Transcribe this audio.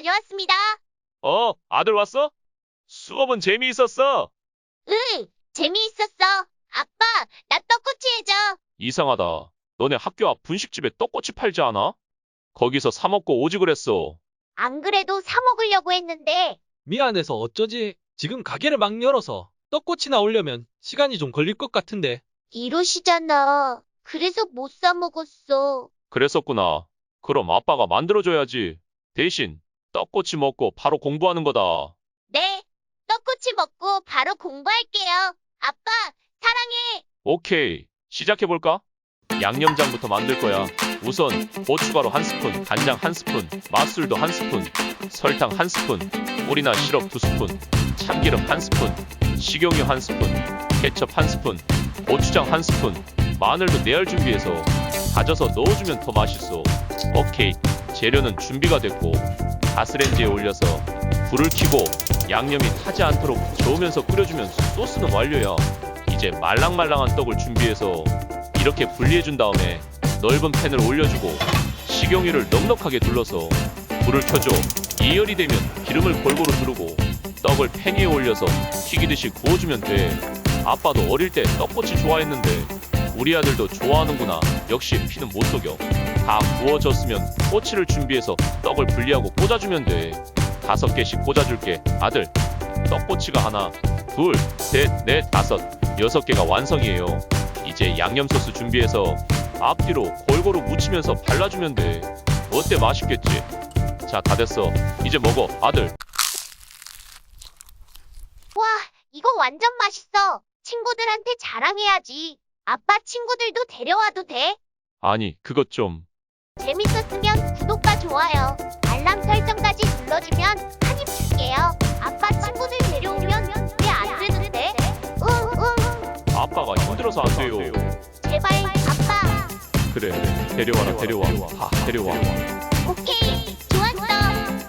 다녀왔습니다. 아들 왔어? 수업은 재미있었어. 응, 재미있었어. 아빠, 나 떡꼬치 해줘. 이상하다. 너네 학교 앞 분식집에 떡꼬치 팔지 않아? 거기서 사 먹고 오지 그랬어. 안 그래도 사 먹으려고 했는데, 미안해서 어쩌지? 지금 가게를 막 열어서 떡꼬치 나오려면 시간이 좀 걸릴 것 같은데. 이러시잖아. 그래서 못 사 먹었어. 그랬었구나. 그럼 아빠가 만들어줘야지. 대신 떡꼬치 먹고 바로 공부하는 거다. 네, 떡꼬치 먹고 바로 공부할게요. 아빠, 사랑해. 오케이. 시작해볼까? 양념장부터 만들 거야. 우선 고춧가루 한 스푼, 간장 한 스푼, 맛술도 한 스푼, 설탕 한 스푼, 물이나 시럽 두 스푼, 참기름 한 스푼, 식용유 한 스푼, 케첩 한 스푼, 고추장 한 스푼, 마늘도 내알 준비해서 다져서 넣어주면 더 맛있어. 오케이. 재료는 준비가 됐고 가스레인지에 올려서 불을 켜고 양념이 타지 않도록 저으면서 끓여주면 소스는 완료야. 이제 말랑말랑한 떡을 준비해서 이렇게 분리해준 다음에 넓은 팬을 올려주고 식용유를 넉넉하게 둘러서 불을 켜줘. 이열이 되면 기름을 골고루 두르고 떡을 팬 위에 올려서 튀기듯이 구워주면 돼. 아빠도 어릴 때 떡꼬치 좋아했는데 우리 아들도 좋아하는구나. 역시 피는 못 속여. 다 구워졌으면 꼬치를 준비해서 떡을 분리하고 꽂아주면 돼. 5개씩 꽂아줄게. 아들, 떡꼬치가 하나, 둘, 셋, 넷, 다섯, 6개가 완성이에요. 이제 양념소스 준비해서 앞뒤로 골고루 묻히면서 발라주면 돼. 어때, 맛있겠지? 자, 다 됐어. 이제 먹어, 아들. 와, 이거 완전 맛있어. 친구들한테 자랑해야지. 아빠 친구들도 데려와도 돼? 아니, 그것 좀. 재밌었으면 구독과 좋아요, 알람 설정까지 눌러주면 한입 줄게요. 아빠 친구들 데려오면 왜 안 되는데? 응. 아빠가 힘들어서 안 돼요. 제발, 아빠. 그래, 데려와라, 데려와. 다 데려와.